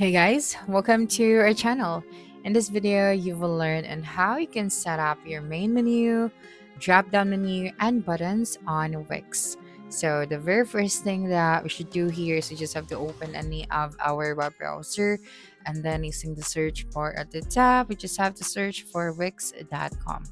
Hey guys, welcome to our channel. In this video, you will learn on how you can set up your main menu, drop-down menu, and buttons on Wix. So the very first thing that we should do here is you just have to open any of our web browser, and then using the search bar at the top, we just have to search for wix.com.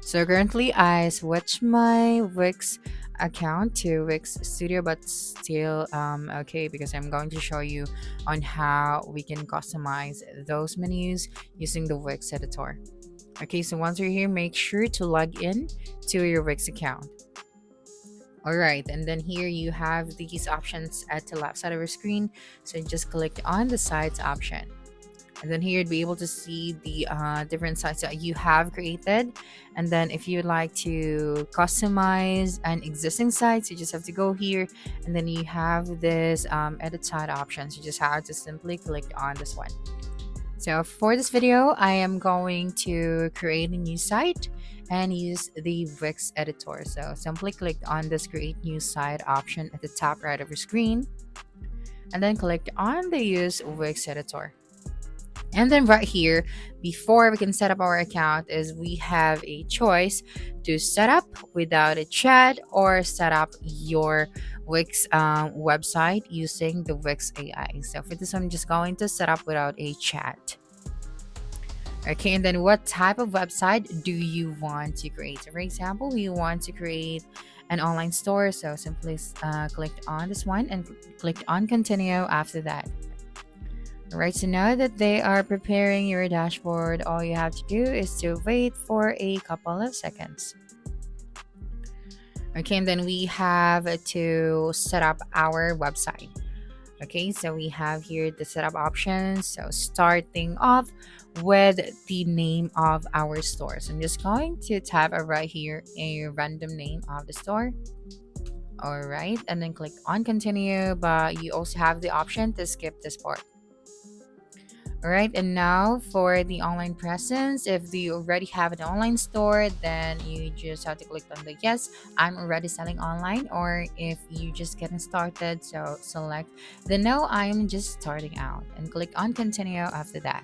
So currently, I switched my Wix account to Wix Studio, but still okay, because I'm going to show you on how we can customize those menus using the Wix editor. Okay, so once you're here, make sure to log in to your Wix account. All right, and then here you have these options at the left side of your screen. So just click on the sites option. And then here you'd be able to see the different sites that you have created. And then if you'd like to customize an existing site, you just have to go here, and then you have this edit site options. You just have to simply click on this one. So for this video, I am going to create a new site and use the Wix editor. So simply click on this create new site option at the top right of your screen, and then click on the use Wix editor. And then right here, before we can set up our account, is we have a choice to set up without a chat or set up your Wix website using the Wix AI. So for this one, I'm just going to set up without a chat. Okay, and then what type of website do you want to create? So for example, you want to create an online store. So simply click on this one and click on continue after that. Alright, so now that they are preparing your dashboard, all you have to do is to wait for a couple of seconds. Okay, and then we have to set up our website. Okay, so we have here the setup options. So starting off with the name of our store. So I'm just going to type right here a random name of the store. All right, and then click on continue, but you also have the option to skip this part. All right, and now for the online presence, if you already have an online store, then you just have to click on the yes, I'm already selling online, or if you just getting started, so select the no, I'm just starting out, and click on continue after that.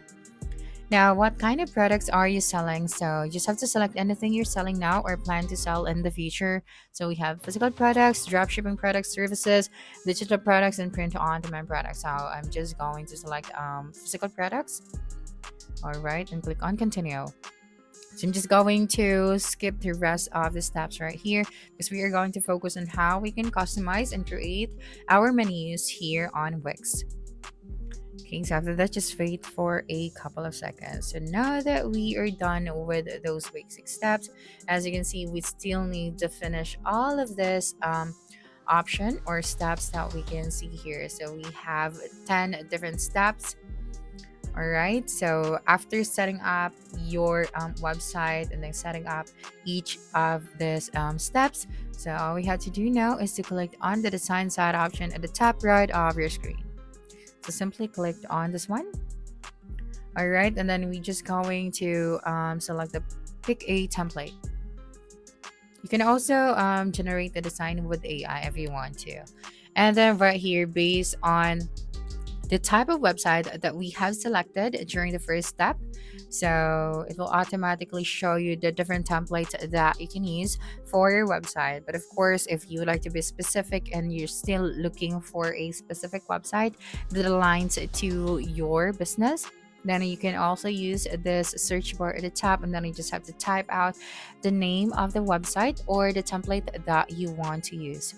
Now, what kind of products are you selling? So you just have to select anything you're selling now or plan to sell in the future. So we have physical products, dropshipping products, services, digital products, and print on demand products. So I'm just going to select physical products. All right, and click on continue. So I'm just going to skip the rest of the steps right here, because we are going to focus on how we can customize and create our menus here on Wix. Okay, so after that, just wait for a couple of seconds. So now that we are done with those basic steps, as you can see, we still need to finish all of this option or steps that we can see here. So we have 10 different steps. All right, so after setting up your website and then setting up each of these steps, so all we have to do now is to click on the design side option at the top right of your screen. So simply click on this one. All right, and then we just going to select the pick a template. You can also generate the design with AI if you want to. And then right here, based on the type of website that we have selected during the first step, so it will automatically show you the different templates that you can use for your website. But of course, if you would like to be specific and you're still looking for a specific website that aligns to your business, then you can also use this search bar at the top, and then you just have to type out the name of the website or the template that you want to use.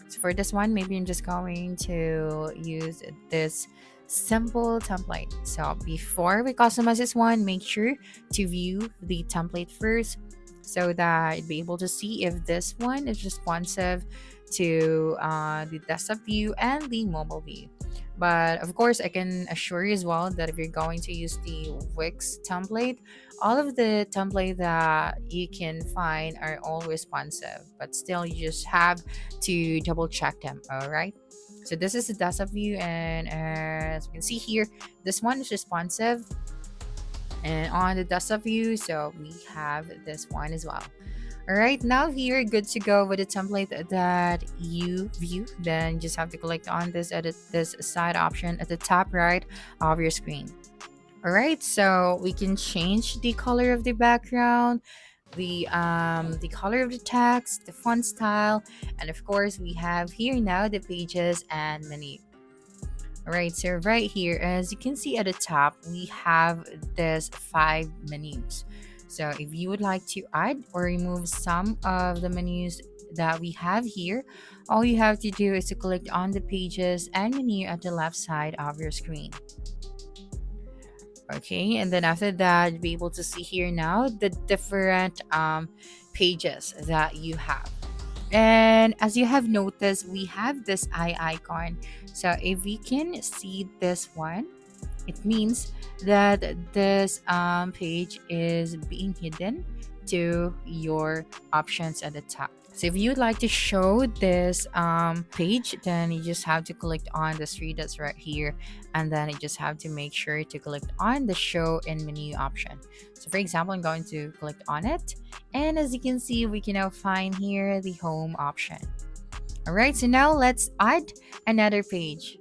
So for this one, maybe I'm just going to use this simple template. So before we customize this one, make sure to view the template first, so that you'd be able to see if this one is responsive to the desktop view and the mobile view. But of course, I can assure you as well that if you're going to use the Wix template, all of the template that you can find are all responsive, but still you just have to double check them. All right, so this is the desktop view, and as you can see here, this one is responsive. And on the desktop view, so we have this one as well. All right, now you're good to go with the template that you view. Then just have to click on this edit this side option at the top right of your screen. All right, so we can change the color of the background, the color of the text, the font style, and of course we have here now the pages and menu. All right, so right here, as you can see at the top, we have this 5 menus. So if you would like to add or remove some of the menus that we have here, all you have to do is to click on the pages and menu at the left side of your screen. Okay, and then after that, you'll be able to see here now the different pages that you have. And as you have noticed, we have this eye icon. So if we can see this one, it means that this page is being hidden to your options at the top. So if you'd like to show this page, then you just have to click on the three that's right here, and then you just have to make sure to click on the show in menu option. So for example, I'm going to click on it, and as you can see, we can now find here the home option. All right, so now let's add another page.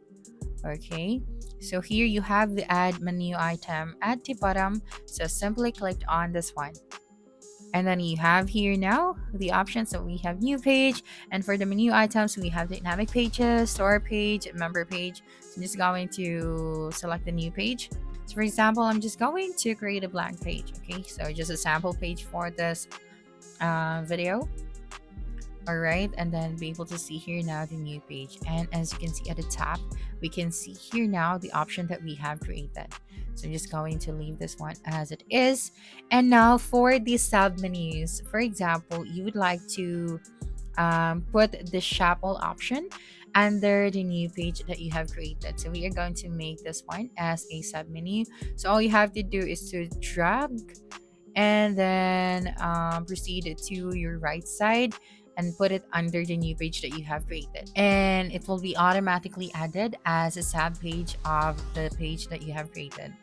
Okay, so here you have the add menu item at the bottom, so simply click on this one. And then you have here now the options. So we have new page, and for the menu items we have dynamic pages, store page, member page. So I'm just going to select the new page. So for example, I'm just going to create a blank page. Okay, so just a sample page for this video. All right, and then be able to see here now the new page, and as you can see at the top, we can see here now the option that we have created. So I'm just going to leave this one as it is. And now for the sub menus, for example, you would like to put the shuffle option under the new page that you have created. So we are going to make this one as a sub menu. So all you have to do is to drag and then proceed to your right side and put it under the new page that you have created, and it will be automatically added as a sub page of the page that you have created.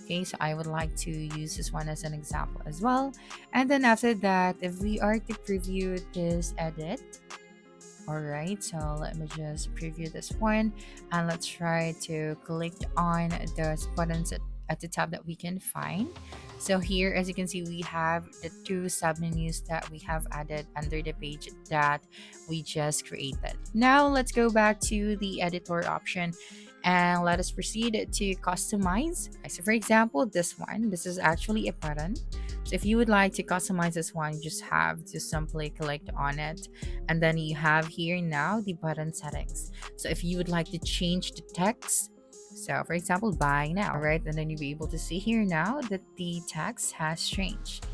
Okay, so I would like to use this one as an example as well. And then after that, if we are to preview this edit, all right, so let me just preview this one, and let's try to click on those buttons at the tab that we can find. So here, as you can see, we have the 2 submenus that we have added under the page that we just created. Now let's go back to the editor option and let us proceed to customize. So for example, this is actually a button. So if you would like to customize this one, you just have to simply click on it, and then you have here now the button settings. So if you would like to change the text, so for example, buy now, right? And then you'll be able to see here now that the text has changed.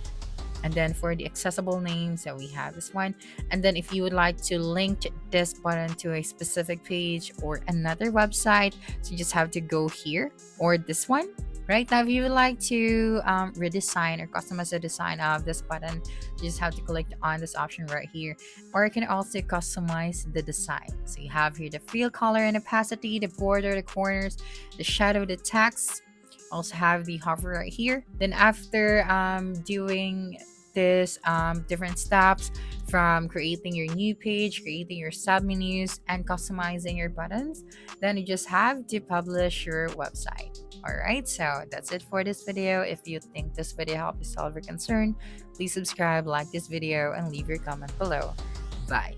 And then for the accessible name, so we have this one. And then if you would like to link this button to a specific page or another website, so you just have to go here or this one. Right now, if you would like to redesign or customize the design of this button, you just have to click on this option right here. Or you can also customize the design. So you have here the fill color and opacity, the border, the corners, the shadow, the text. Also have the hover right here. Then after doing this different steps from creating your new page, creating your submenus, and customizing your buttons, then you just have to publish your website. All right, so that's it for this video. If you think this video helped you solve your concern, please subscribe, like this video, and leave your comment below. Bye.